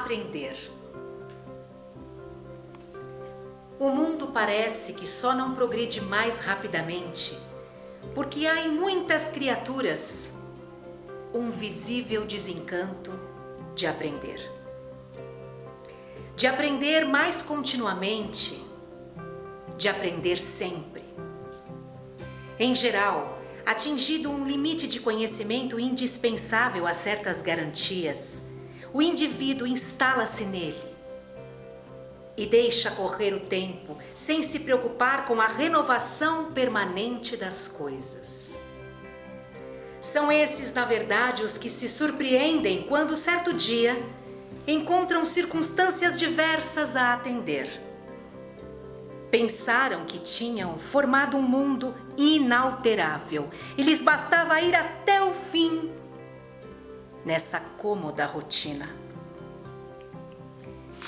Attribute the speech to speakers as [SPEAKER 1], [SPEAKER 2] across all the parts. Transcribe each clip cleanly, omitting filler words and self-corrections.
[SPEAKER 1] aprender. O mundo parece que só não progride mais rapidamente porque há em muitas criaturas um visível desencanto de aprender. De aprender mais continuamente, de aprender sempre. Em geral, atingido um limite de conhecimento indispensável a certas garantias, o indivíduo instala-se nele e deixa correr o tempo sem se preocupar com a renovação permanente das coisas. São esses, na verdade, os que se surpreendem quando, certo dia, encontram circunstâncias diversas a atender. Pensaram que tinham formado um mundo inalterável e lhes bastava ir até o fim nessa cômoda rotina.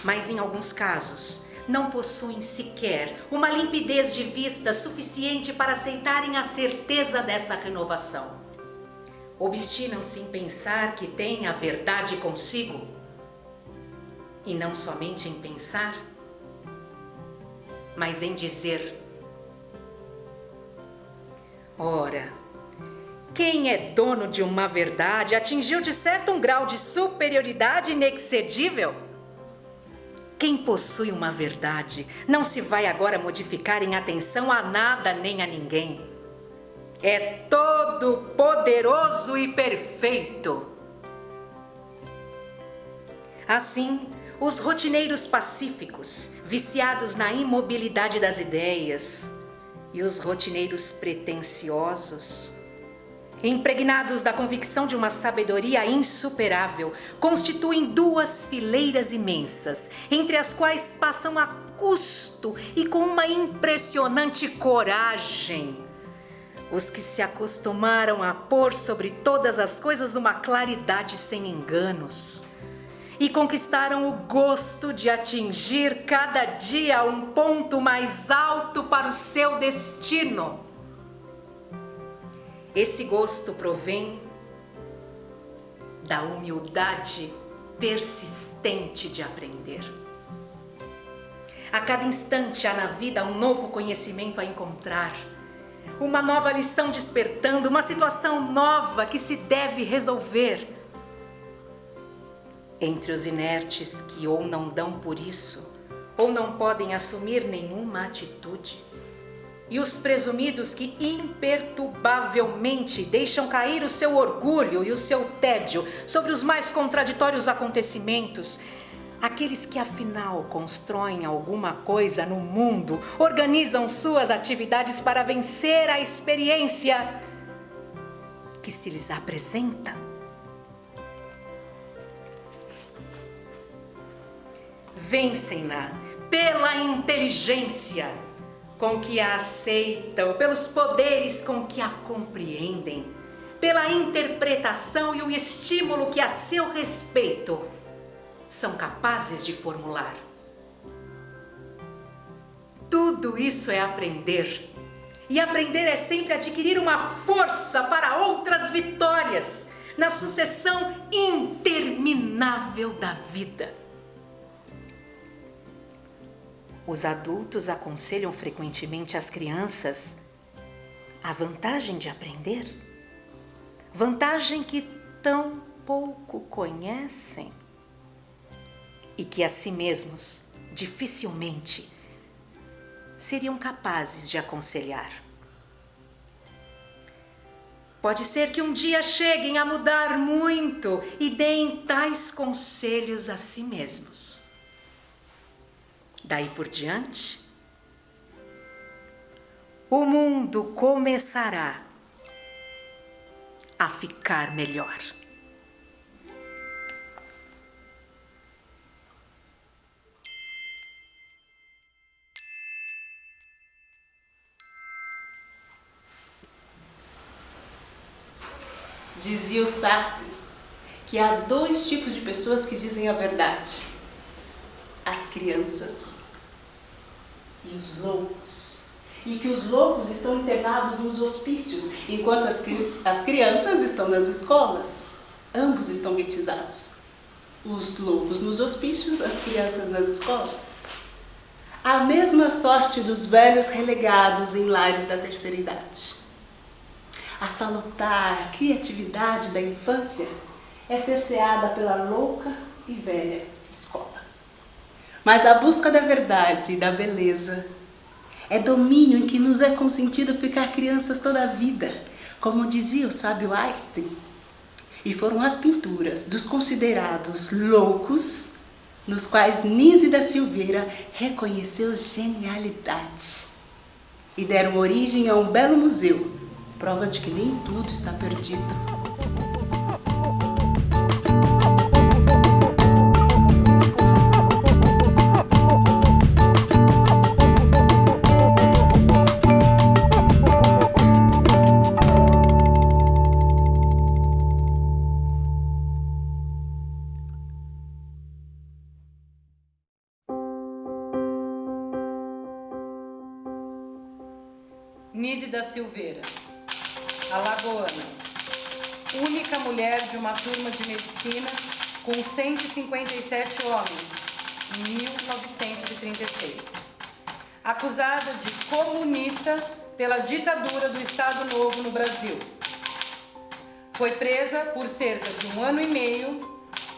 [SPEAKER 1] Mas em alguns casos não possuem sequer uma limpidez de vista suficiente para aceitarem a certeza dessa renovação. Obstinam-se em pensar que têm a verdade consigo e não somente em pensar, mas em dizer: ora, quem é dono de uma verdade atingiu de certo um grau de superioridade inexcedível. Quem possui uma verdade não se vai agora modificar em atenção a nada nem a ninguém. É todo poderoso e perfeito. Assim, os rotineiros pacíficos, viciados na imobilidade das ideias, e os rotineiros pretensiosos, impregnados da convicção de uma sabedoria insuperável, constituem duas fileiras imensas, entre as quais passam a custo e com uma impressionante coragem os que se acostumaram a pôr sobre todas as coisas uma claridade sem enganos e conquistaram o gosto de atingir cada dia um ponto mais alto para o seu destino. Esse gosto provém da humildade persistente de aprender. A cada instante há na vida um novo conhecimento a encontrar, uma nova lição despertando, uma situação nova que se deve resolver. Entre os inertes que ou não dão por isso, ou não podem assumir nenhuma atitude, e os presumidos que imperturbavelmente deixam cair o seu orgulho e o seu tédio sobre os mais contraditórios acontecimentos, aqueles que afinal constroem alguma coisa no mundo, organizam suas atividades para vencer a experiência que se lhes apresenta. Vencem-na pela inteligência com que a aceitam, pelos poderes com que a compreendem, pela interpretação e o estímulo que a seu respeito são capazes de formular. Tudo isso é aprender. E aprender é sempre adquirir uma força para outras vitórias na sucessão interminável da vida. Os adultos aconselham frequentemente às crianças a vantagem de aprender, vantagem que tão pouco conhecem e que a si mesmos dificilmente seriam capazes de aconselhar. Pode ser que um dia cheguem a mudar muito e deem tais conselhos a si mesmos. Daí por diante, o mundo começará a ficar melhor.
[SPEAKER 2] Dizia o Sartre que há dois tipos de pessoas que dizem a verdade: as crianças e os loucos. E que os loucos estão internados nos hospícios, enquanto as crianças estão nas escolas. Ambos estão guetizados. Os loucos nos hospícios, as crianças nas escolas. A mesma sorte dos velhos relegados em lares da terceira idade. A salutar criatividade da infância é cerceada pela louca e velha escola. Mas a busca da verdade e da beleza é domínio em que nos é consentido ficar crianças toda a vida, como dizia o sábio Einstein. E foram as pinturas dos considerados loucos nos quais Nise da Silveira reconheceu genialidade e deram origem a um belo museu, prova de que nem tudo está perdido.
[SPEAKER 3] Nise da Silveira, alagoana, única mulher de uma turma de medicina com 157 homens, em 1936. Acusada de comunista pela ditadura do Estado Novo no Brasil. Foi presa por cerca de 1 ano e meio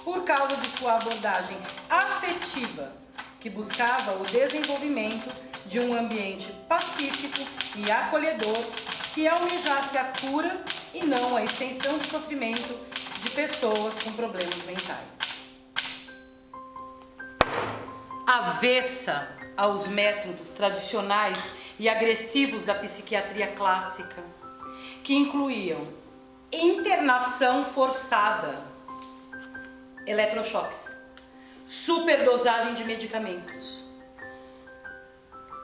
[SPEAKER 3] por causa de sua abordagem afetiva, que buscava o desenvolvimento de um ambiente pacífico e acolhedor que almejasse a cura e não a extensão do sofrimento de pessoas com problemas mentais. Avessa aos métodos tradicionais e agressivos da psiquiatria clássica, que incluíam internação forçada, eletrochoques, superdosagem de medicamentos.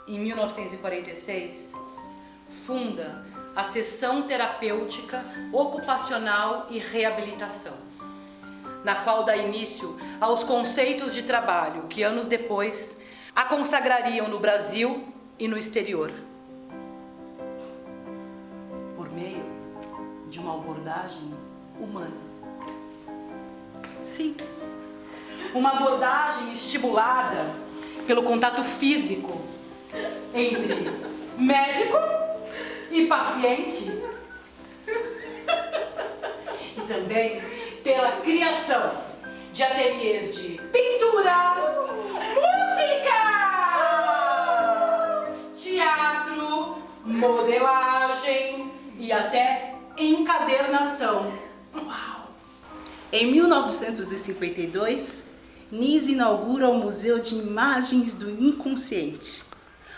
[SPEAKER 3] Em 1946, funda a Seção Terapêutica Ocupacional e Reabilitação, na qual dá início aos conceitos de trabalho que anos depois a consagrariam no Brasil e no exterior. Por meio de uma abordagem humana. Sim, uma abordagem estimulada pelo contato físico entre médico e paciente, e também pela criação de ateliês de pintura, música, teatro, modelagem e até encadernação. Uau!
[SPEAKER 2] Em 1952, Nise inaugura o Museu de Imagens do Inconsciente,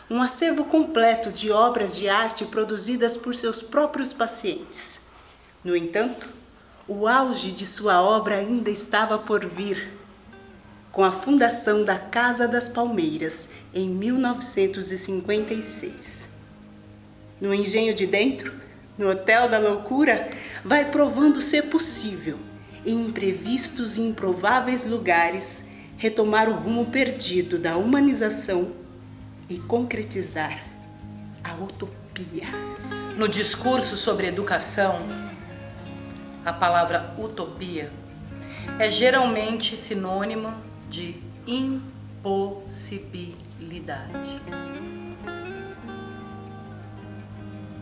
[SPEAKER 2] um acervo completo de obras de arte produzidas por seus próprios pacientes. No entanto, o auge de sua obra ainda estava por vir, com a fundação da Casa das Palmeiras, em 1956. No Engenho de Dentro, no Hotel da Loucura, vai provando ser possível, em imprevistos e improváveis lugares, retomar o rumo perdido da humanização e concretizar a utopia.
[SPEAKER 3] No discurso sobre educação, a palavra utopia é geralmente sinônima de impossibilidade.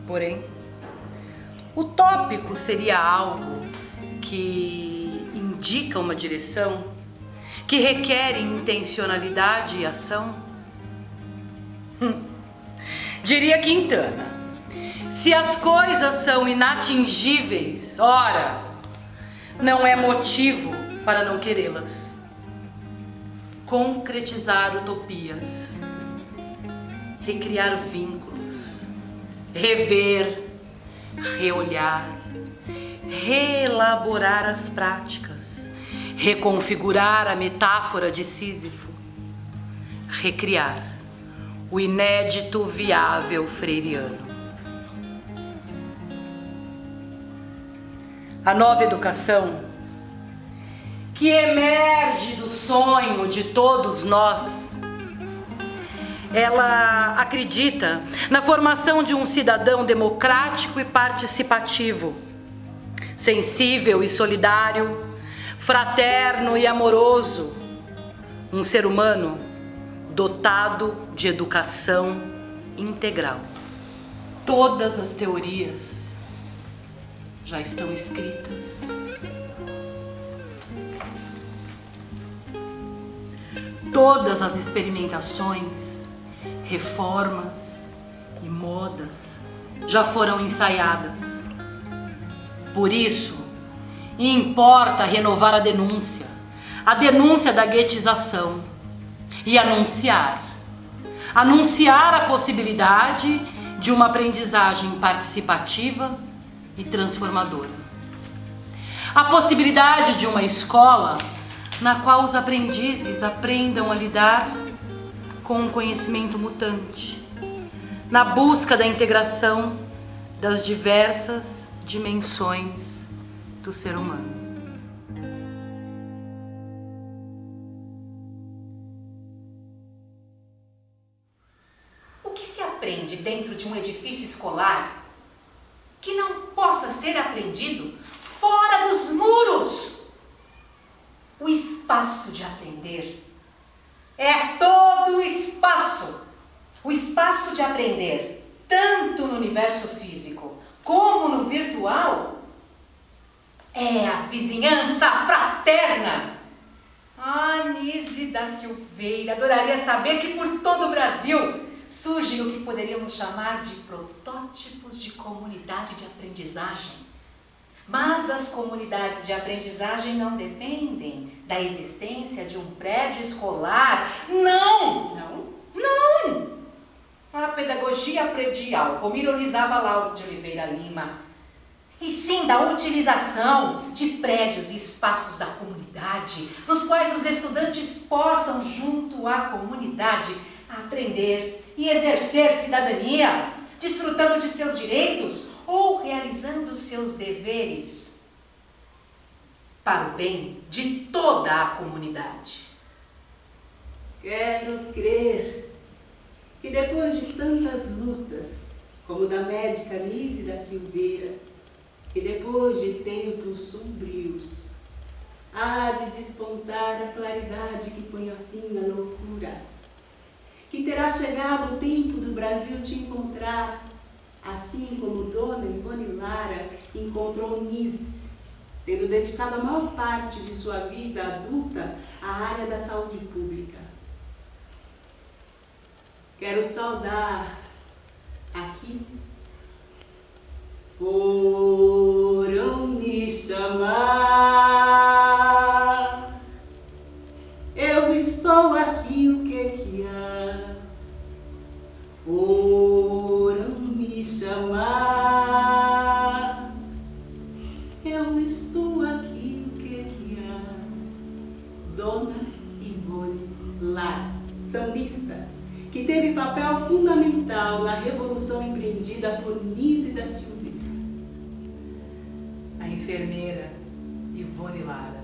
[SPEAKER 3] Porém, utópico seria algo que indica uma direção, que requer intencionalidade e ação? Diria Quintana, se as coisas são inatingíveis, ora, não é motivo para não querê-las. Concretizar utopias, recriar vínculos, rever, reolhar, reelaborar as práticas, reconfigurar a metáfora de Sísifo, recriar o inédito viável freiriano. A nova educação, que emerge do sonho de todos nós, ela acredita na formação de um cidadão democrático e participativo, sensível e solidário, fraterno e amoroso, um ser humano dotado de educação integral. Todas as teorias já estão escritas. Todas as experimentações, reformas e modas já foram ensaiadas. Por isso, importa renovar a denúncia da guetização e anunciar a possibilidade de uma aprendizagem participativa e transformadora. A possibilidade de uma escola na qual os aprendizes aprendam a lidar com um conhecimento mutante, na busca da integração das diversas dimensões do ser humano.
[SPEAKER 1] O que se aprende dentro de um edifício escolar que não possa ser aprendido fora dos muros? O espaço de aprender é todo o espaço de aprender, tanto no universo físico como no virtual, é a vizinhança fraterna. Nise da Silveira adoraria saber que por todo o Brasil surgem o que poderíamos chamar de protótipos de comunidade de aprendizagem. Mas as comunidades de aprendizagem não dependem da existência de um prédio escolar. Não! A pedagogia predial, como ironizava Lauro de Oliveira Lima, e sim da utilização de prédios e espaços da comunidade, nos quais os estudantes possam, junto à comunidade, aprender e exercer cidadania, desfrutando de seus direitos ou realizando seus deveres para o bem de toda a comunidade.
[SPEAKER 2] Quero crer que depois de tantas lutas, como da médica Nise da Silveira, que depois de tempos sombrios, há de despontar a claridade que põe a fim na loucura, que terá chegado o tempo do Brasil te encontrar, assim como Dona Ivone Lara encontrou Nise, tendo dedicado a maior parte de sua vida adulta à área da saúde pública. Quero saudar aqui, foram me chamar, eu estou aqui, o que há? Foram me chamar, eu estou aqui, o que há? Dona Ivone Lara, sambista, que teve papel fundamental na revolução empreendida por Nise da Silveira.
[SPEAKER 3] A enfermeira Ivone Lara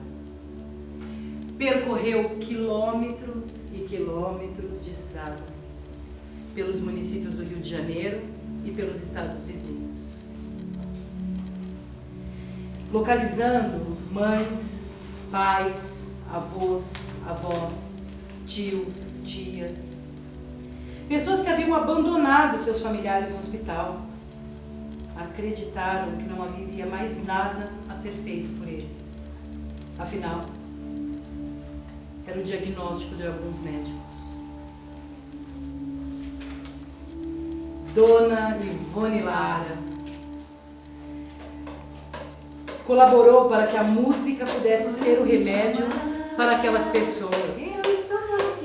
[SPEAKER 3] percorreu quilômetros e quilômetros de estrada pelos municípios do Rio de Janeiro e pelos estados vizinhos, localizando mães, pais, avós, tios, tias, pessoas que haviam abandonado seus familiares no hospital, acreditaram que não haveria mais nada a ser feito por eles. Afinal, era o diagnóstico de alguns médicos. Dona Ivone Lara colaborou para que a música pudesse ser o remédio para aquelas pessoas,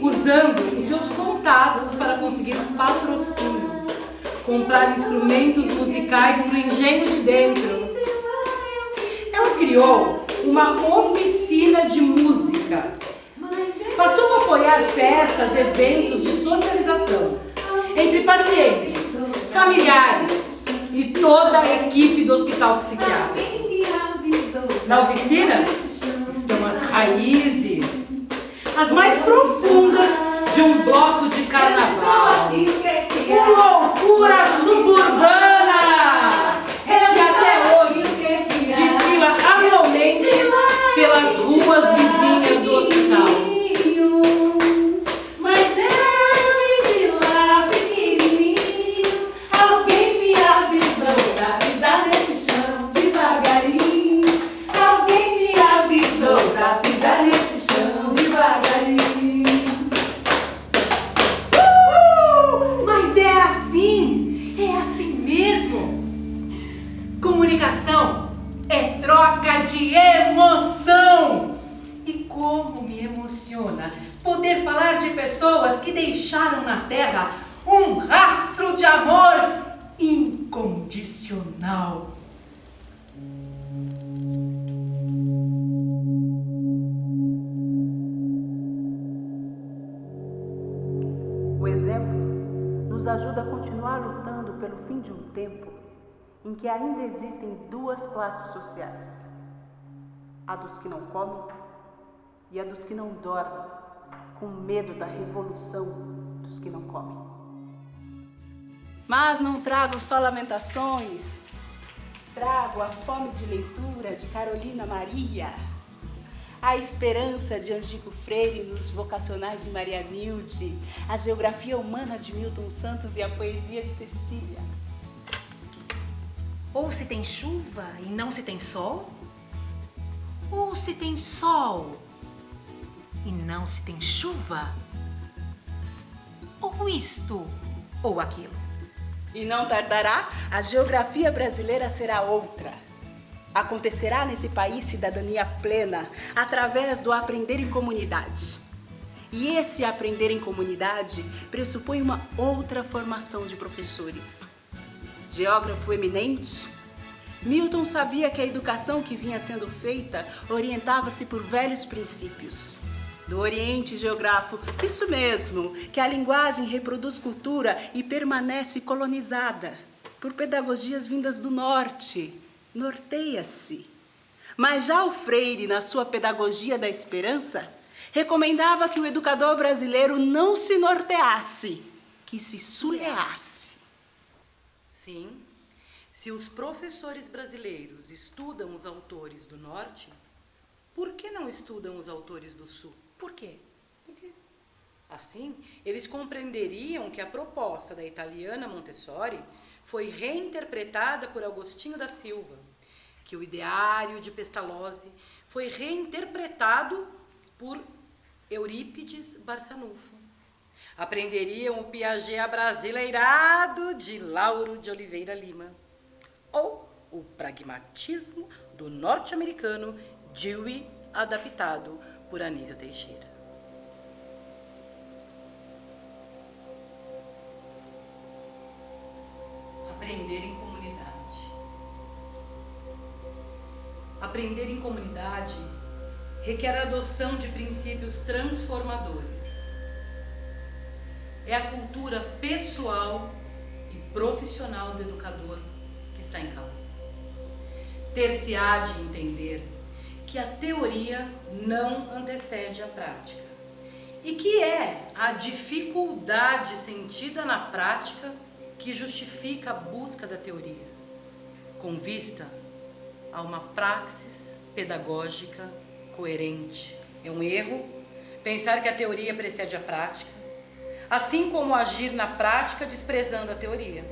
[SPEAKER 3] usando os seus contatos para conseguir um patrocínio, comprar instrumentos musicais para o engenho de dentro. Ela criou uma oficina de música, passou a apoiar festas, eventos de socialização entre pacientes, familiares e toda a equipe do Hospital Psiquiátrico. Na oficina estão as raízes, as mais profundas de um bloco de carnaval, loucura suburbana, que até hoje desfila anualmente pelas ruas
[SPEAKER 1] como me emociona poder falar de pessoas que deixaram na terra um rastro de amor incondicional.
[SPEAKER 2] O exemplo nos ajuda a continuar lutando pelo fim de um tempo em que ainda existem duas classes sociais: a dos que não comem e a dos que não dormem, com medo da revolução dos que não comem. Mas não trago só lamentações, trago a fome de leitura de Carolina Maria, a esperança de Angicos Freire nos vocacionais de Maria Nilde, a geografia humana de Milton Santos e a poesia de Cecília.
[SPEAKER 1] Ou se tem chuva e não se tem sol? Ou se tem sol e não se tem chuva? Ou isto ou aquilo?
[SPEAKER 2] E não tardará, a geografia brasileira será outra. Acontecerá nesse país cidadania plena, através do aprender em comunidade. E esse aprender em comunidade pressupõe uma outra formação de professores. Geógrafo eminente, Milton sabia que a educação que vinha sendo feita orientava-se por velhos princípios. Do Oriente, geógrafo, isso mesmo, que a linguagem reproduz cultura e permanece colonizada por pedagogias vindas do Norte. Norteia-se. Mas já o Freire, na sua pedagogia da esperança, recomendava que o educador brasileiro não se norteasse, que se suleasse.
[SPEAKER 3] Sim, se os professores brasileiros estudam os autores do Norte, por que não estudam os autores do Sul?
[SPEAKER 1] Por quê?
[SPEAKER 3] Assim, eles compreenderiam que a proposta da italiana Montessori foi reinterpretada por Agostinho da Silva, que o ideário de Pestalozzi foi reinterpretado por Eurípides Barçanufo. Aprenderiam o Piaget abrasileirado de Lauro de Oliveira Lima, ou o pragmatismo do norte-americano Dewey adaptado por Anísio Teixeira. Aprender em comunidade. Aprender em comunidade requer a adoção de princípios transformadores. É a cultura pessoal e profissional do educador que está em causa. Ter-se-á de entender que a teoria não antecede a prática e que é a dificuldade sentida na prática que justifica a busca da teoria, com vista a uma praxis pedagógica coerente. É um erro pensar que a teoria precede a prática, assim como agir na prática desprezando a teoria.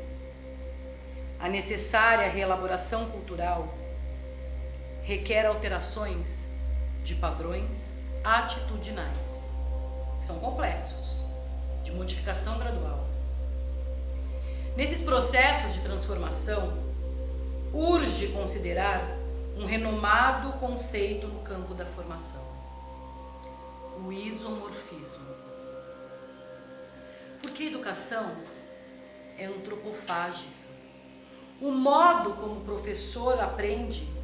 [SPEAKER 3] A necessária reelaboração cultural requer alterações de padrões atitudinais, que são complexos, de modificação gradual. Nesses processos de transformação, urge considerar um renomado conceito no campo da formação: o isomorfismo. Porque a educação é antropofágica. O modo como o professor aprende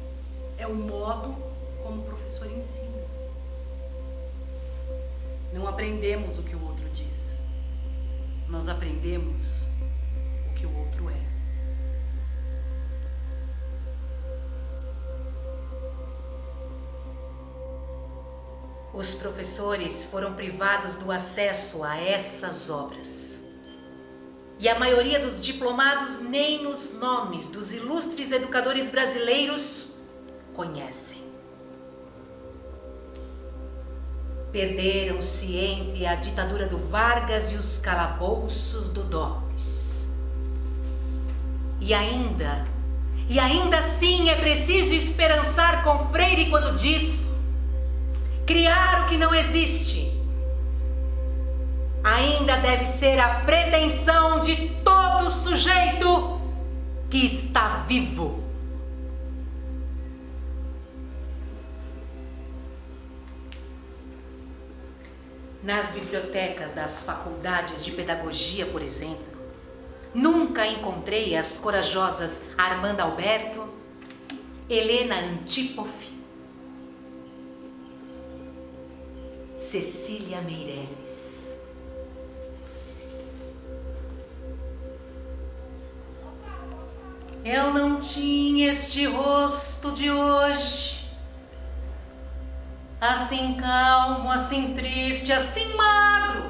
[SPEAKER 3] é o modo como o professor ensina. Não aprendemos o que o outro diz. Nós aprendemos o que o outro é.
[SPEAKER 1] Os professores foram privados do acesso a essas obras. E a maioria dos diplomados nem os nomes dos ilustres educadores brasileiros conhecem. Perderam-se entre a ditadura do Vargas e os calabouços do Dopes. E ainda assim é preciso esperançar com Freire quando diz: criar o que não existe ainda deve ser a pretensão de todo sujeito que está vivo. Nas bibliotecas das faculdades de pedagogia, por exemplo, nunca encontrei as corajosas Armanda Alberto, Helena Antipoff, Cecília Meirelles. Eu não tinha este rosto de hoje, assim calmo, assim triste, assim magro,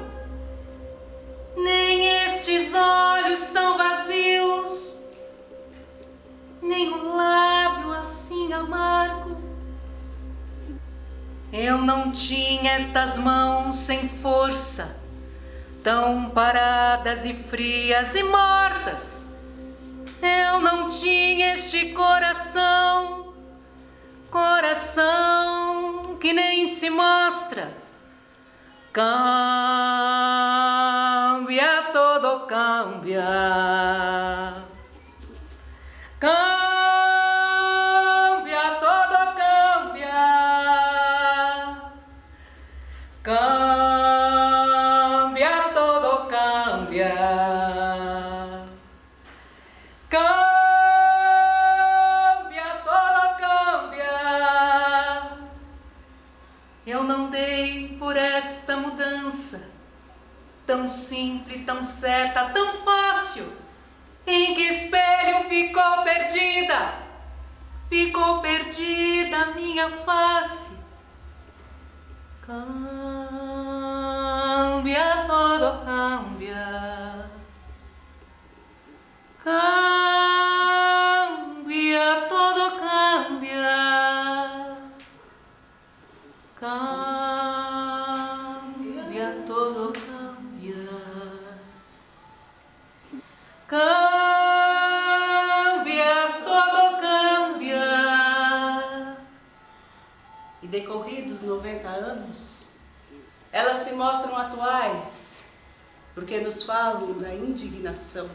[SPEAKER 1] nem estes olhos tão vazios, nem o lábio assim amargo. Eu não tinha estas mãos sem força, tão paradas e frias e mortas. Eu não tinha este coração, coração que nem se mostra. Cambia, todo cambia. Cambia, todo cambia. Cambia, todo cambia. Cambia, todo cambia. Eu não dei por esta mudança, tão simples, tão certa, tão fácil. Em que espelho ficou perdida a minha face. Cambia, todo cambia. Cambia, todo cambia. Cambia, todo cambia. Cambia, todo cambia.
[SPEAKER 2] E decorridos 90 anos, elas se mostram atuais, porque nos falam da indignação.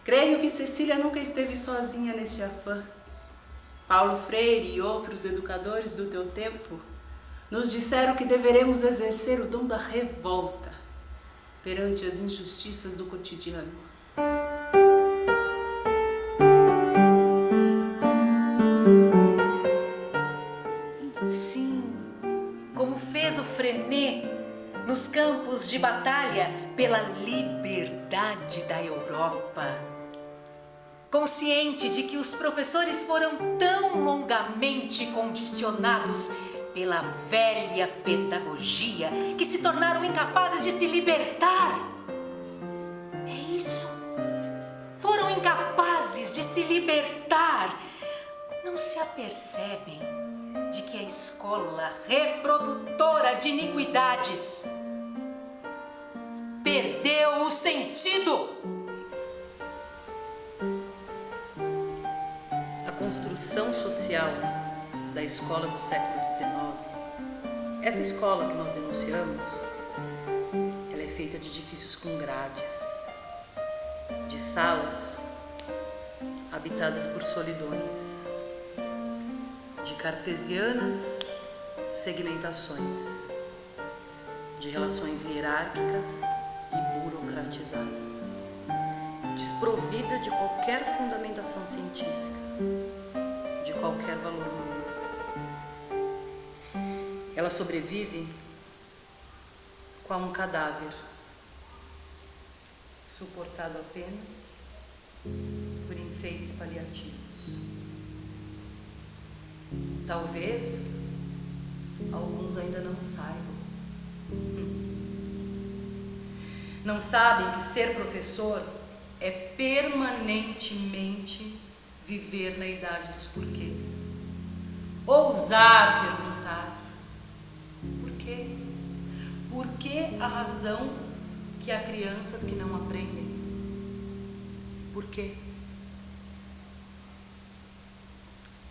[SPEAKER 2] Creio que Cecília nunca esteve sozinha nesse afã. Paulo Freire e outros educadores do teu tempo nos disseram que deveremos exercer o dom da revolta perante as injustiças do cotidiano.
[SPEAKER 1] Sim, como fez o Frenet nos campos de batalha pela liberdade da Europa. Consciente de que os professores foram tão longamente condicionados pela velha pedagogia que se tornaram incapazes de se libertar. É isso. Foram incapazes de se libertar. Não se apercebem de que a escola reprodutora de iniquidades perdeu o sentido.
[SPEAKER 4] A construção social da escola do século XIX, essa escola que nós denunciamos, ela é feita de edifícios com grades, de salas habitadas por solidões, de cartesianas segmentações, de relações hierárquicas e burocratizadas, desprovida de qualquer fundamentação científica, de qualquer valor humano. Ela sobrevive com um cadáver, suportado apenas por enfeites paliativos. Talvez alguns ainda não saibam. Não sabem que ser professor é permanentemente viver na idade dos porquês. Ousar perguntar: por quê? Por que a razão que há crianças que não aprendem? Por quê?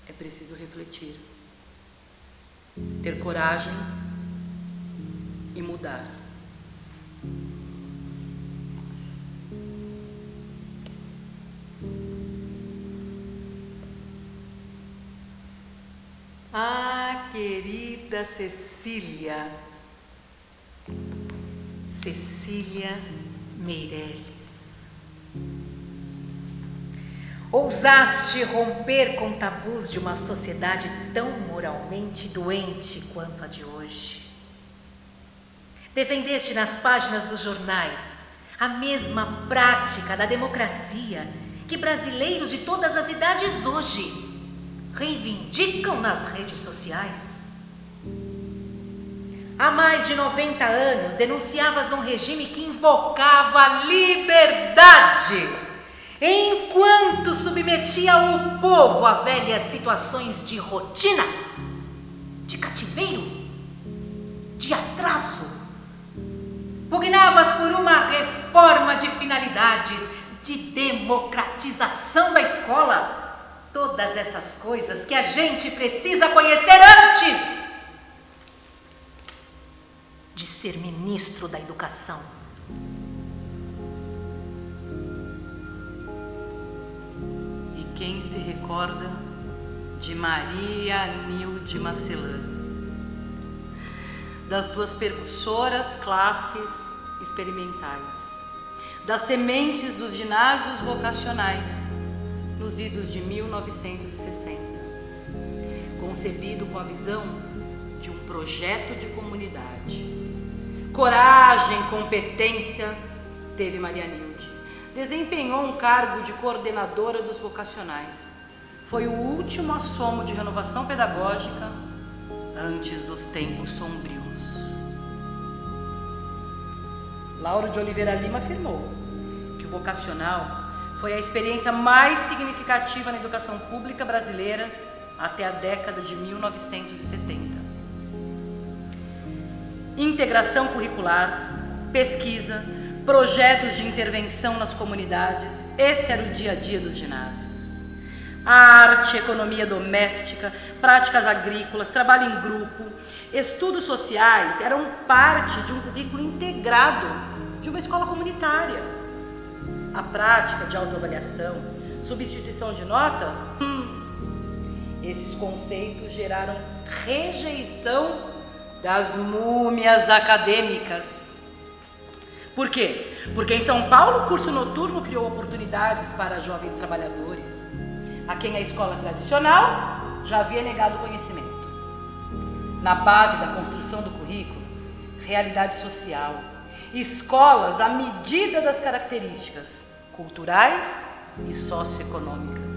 [SPEAKER 4] É preciso refletir, ter coragem e mudar.
[SPEAKER 1] Ah, querida Cecília, Cecília Meirelles. Ousaste romper com tabus de uma sociedade tão moralmente doente quanto a de hoje. Defendeste nas páginas dos jornais a mesma prática da democracia que brasileiros de todas as idades hoje reivindicam nas redes sociais. Há mais de 90 anos denunciavas um regime que invocava a liberdade, enquanto submetia o povo a velhas situações de rotina, de cativeiro, de atraso. Pugnavas por uma reforma de finalidades, de democratização da escola. Todas essas coisas que a gente precisa conhecer antes de ser ministro da Educação.
[SPEAKER 4] E quem se recorda de Maria Nilde Macelã, das duas percussoras classes experimentais, das sementes dos ginásios vocacionais nos idos de 1960, concebido com a visão de um projeto de comunidade. Coragem, competência teve Maria Nilde. Desempenhou um cargo de coordenadora dos vocacionais. Foi o último assomo de renovação pedagógica antes dos tempos sombrios. Lauro de Oliveira Lima afirmou que o vocacional foi a experiência mais significativa na educação pública brasileira até a década de 1970. Integração curricular, pesquisa, projetos de intervenção nas comunidades, esse era o dia a dia dos ginásios. A arte, economia doméstica, práticas agrícolas, trabalho em grupo, estudos sociais eram parte de um currículo integrado de uma escola comunitária. A prática de autoavaliação, substituição de notas, esses conceitos geraram rejeição das múmias acadêmicas. Por quê? Porque em São Paulo o curso noturno criou oportunidades para jovens trabalhadores, a quem a escola tradicional já havia negado conhecimento. Na base da construção do currículo, realidade social, escolas à medida das características culturais e socioeconômicas.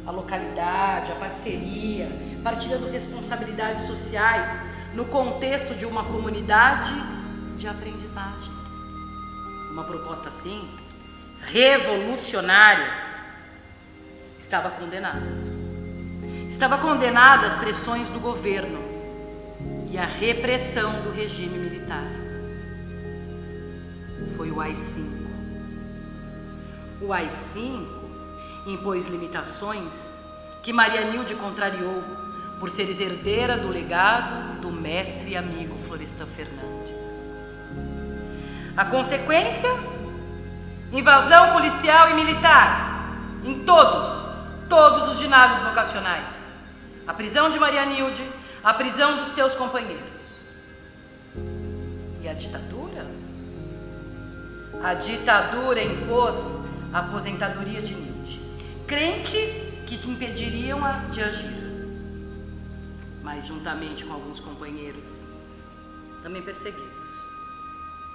[SPEAKER 4] A localidade, a parceria, partilhando responsabilidades sociais no contexto de uma comunidade de aprendizagem. Uma proposta assim, revolucionária, estava condenada. Estava condenada às pressões do governo e à repressão do regime militar. Foi o AI-5. O AI-5 impôs limitações que Maria Nilde contrariou por ser herdeira do legado do mestre e amigo Florestan Fernandes. A consequência? Invasão policial e militar em todos os ginásios vocacionais. A prisão de Maria Nilde, a prisão dos teus companheiros. E a ditadura? A ditadura impôs a aposentadoria de Nilde, crente que te impediriam de agir. Mas juntamente com alguns companheiros, também perseguidos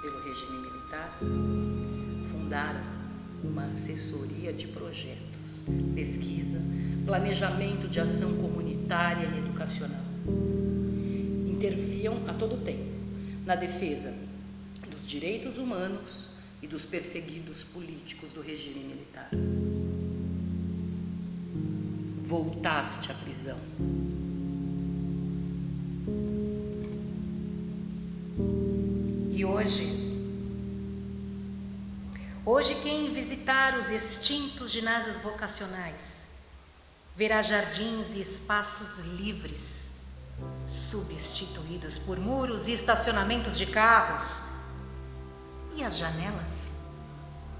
[SPEAKER 4] pelo regime militar, fundaram uma assessoria de projetos, pesquisa, planejamento de ação comunitária e educacional. Interviam a todo tempo na defesa dos direitos humanos e dos perseguidos políticos do regime militar. Voltaste à prisão.
[SPEAKER 1] E hoje quem visitar os extintos ginásios vocacionais verá jardins e espaços livres, substituídos por muros e estacionamentos de carros. E as janelas,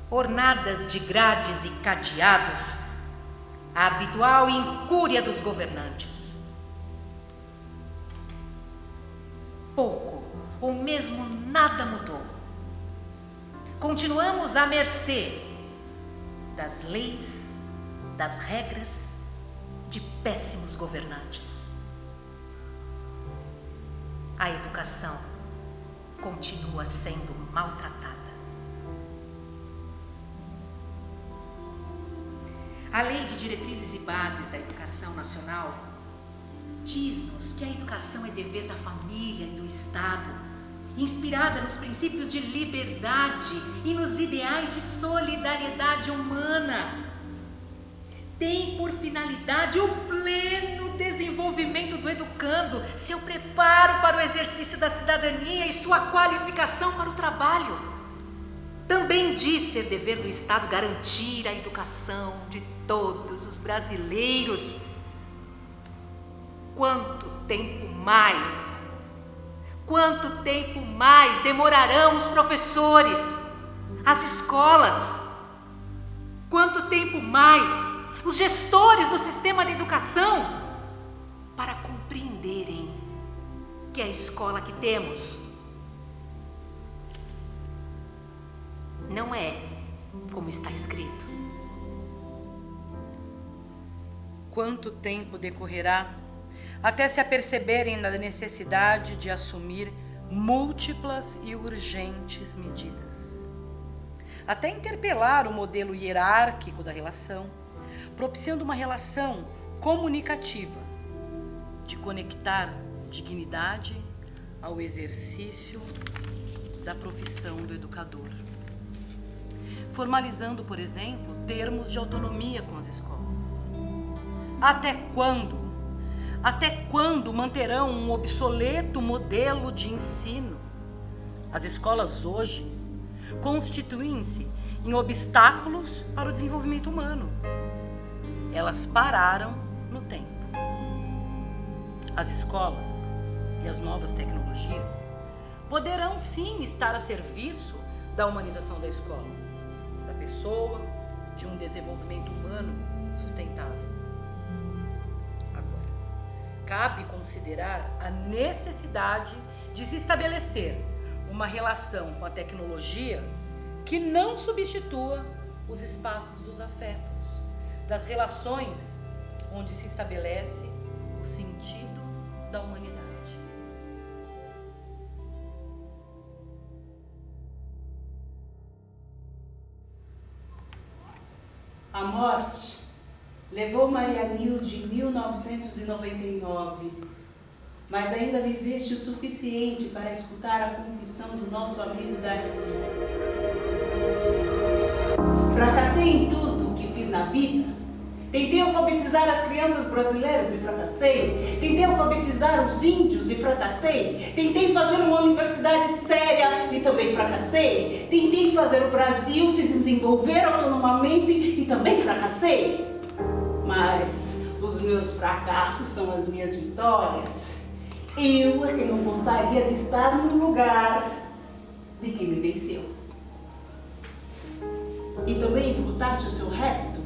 [SPEAKER 1] ornadas de grades e cadeados, a habitual incúria dos governantes. Pouco ou mesmo nada mudou. Continuamos à mercê das leis, das regras, de péssimos governantes. A educação continua sendo maltratada. A Lei de Diretrizes e Bases da Educação Nacional diz-nos que a educação é dever da família e do Estado, inspirada nos princípios de liberdade e nos ideais de solidariedade humana. Tem por finalidade o pleno desenvolvimento do educando, seu preparo para o exercício da cidadania e sua qualificação para o trabalho. Também diz ser dever do Estado garantir a educação de todos os brasileiros. Quanto tempo mais demorarão os professores, as escolas? Quanto tempo mais os gestores do sistema de educação para compreenderem que a escola que temos não é como está escrito?
[SPEAKER 3] Quanto tempo decorrerá até se aperceberem da necessidade de assumir múltiplas e urgentes medidas? Até interpelar o modelo hierárquico da relação, propiciando uma relação comunicativa, de conectar dignidade ao exercício da profissão do educador. Formalizando, por exemplo, termos de autonomia com as escolas. Até quando manterão um obsoleto modelo de ensino? As escolas hoje constituem-se em obstáculos para o desenvolvimento humano. Elas pararam no tempo. As escolas e as novas tecnologias poderão sim estar a serviço da humanização da escola, da pessoa, de um desenvolvimento humano sustentável. Agora, cabe considerar a necessidade de se estabelecer uma relação com a tecnologia que não substitua os espaços dos afetos, das relações onde se estabelece o sentido da humanidade.
[SPEAKER 2] A morte levou Maria Nilde em 1999, mas ainda viveste o suficiente para escutar a confissão do nosso amigo Darcy. Fracassei em tudo o que fiz na vida. Tentei alfabetizar as crianças brasileiras e fracassei. Tentei alfabetizar os índios e fracassei. Tentei fazer uma universidade séria e também fracassei. Tentei fazer o Brasil se desenvolver autonomamente e também fracassei. Mas os meus fracassos são as minhas vitórias. Eu é que não gostaria de estar no lugar de quem me venceu. E também escutaste o seu repto?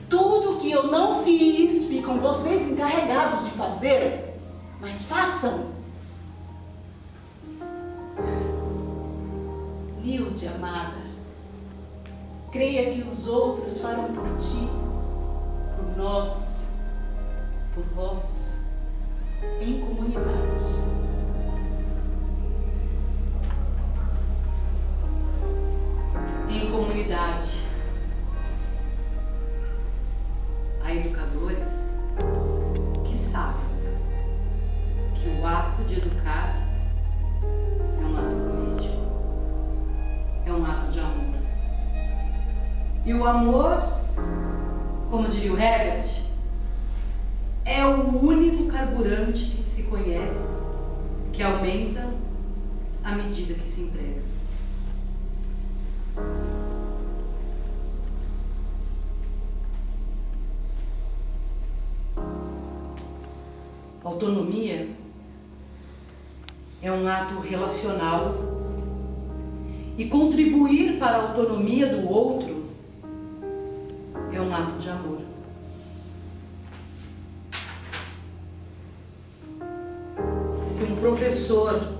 [SPEAKER 2] Tudo que eu não fiz, ficam vocês encarregados de fazer. Mas façam. Nilde, amada, creia que os outros farão por ti, por nós, por vós, em comunidade. Em comunidade. Há educadores que sabem que o ato de educar é um ato político, é um ato de amor. E o amor, como diria o Herbert, é o único carburante que se conhece que aumenta à medida que se emprega. Autonomia é um ato relacional e contribuir para a autonomia do outro é um ato de amor. Se
[SPEAKER 3] Se um professor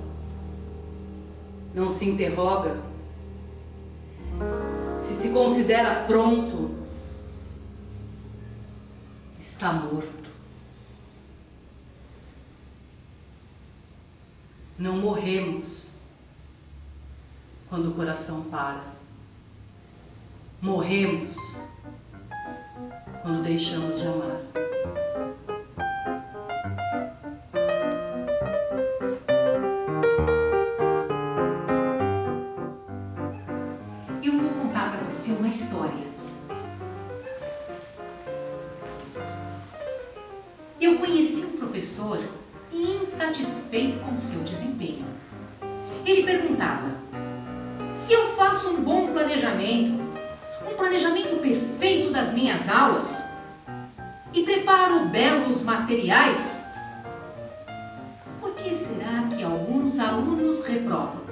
[SPEAKER 3] não se interroga, se considera pronto, está morto. Não morremos quando o coração para. Morremos quando deixamos de amar.
[SPEAKER 1] Eu vou contar para você uma história. Eu conheci um professor insatisfeito com seu desempenho. Ele perguntava: se eu faço um bom planejamento, um planejamento perfeito das minhas aulas e preparo belos materiais, por que será que alguns alunos reprovam?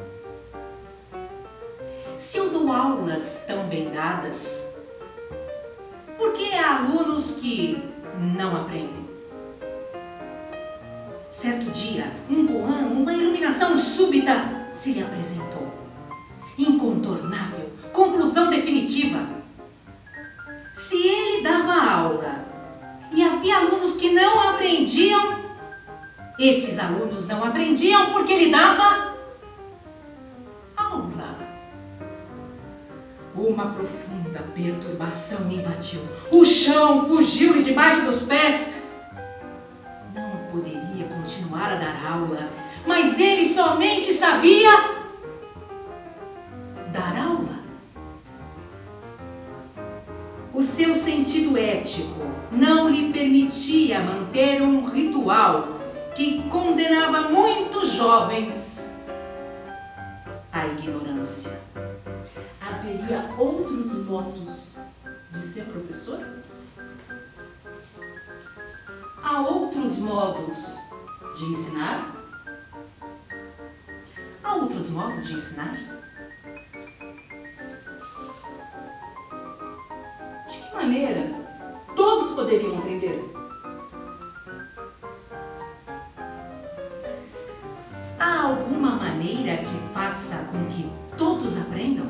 [SPEAKER 1] Se eu dou aulas tão bem dadas, por que há alunos que não aprendem? Certo dia, um koan, uma iluminação súbita se lhe apresentou. Incontornável, conclusão definitiva. Se ele dava aula e havia alunos que não aprendiam, esses alunos não aprendiam porque ele dava aula. Uma profunda perturbação me invadiu. O chão fugiu-lhe debaixo dos pés. Não poderia continuar a dar aula, mas ele somente sabia dar aula. O seu sentido ético não lhe permitia manter um ritual que condenava muitos jovens à ignorância.
[SPEAKER 2] Haveria outros modos de ser professor?
[SPEAKER 3] Há outros modos de ensinar?
[SPEAKER 1] Há outros modos de ensinar?
[SPEAKER 3] De que maneira todos poderiam aprender?
[SPEAKER 1] Há alguma maneira que faça com que todos aprendam?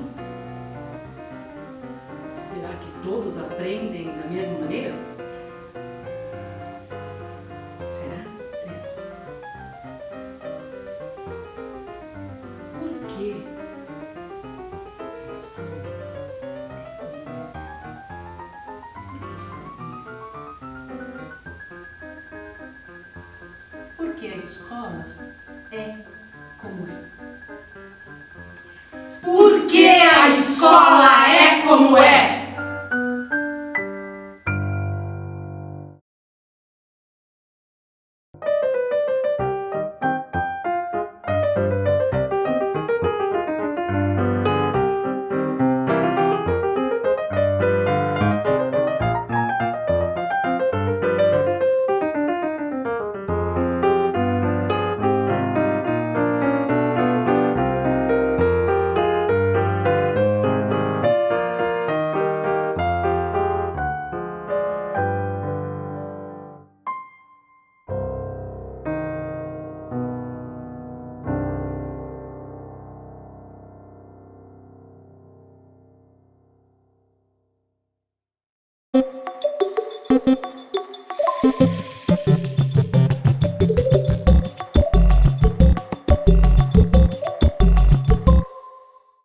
[SPEAKER 3] Será que todos aprendem da mesma maneira?
[SPEAKER 1] Será?
[SPEAKER 3] Por quê?
[SPEAKER 1] Porque a escola é como é.
[SPEAKER 3] Porque a escola é como é.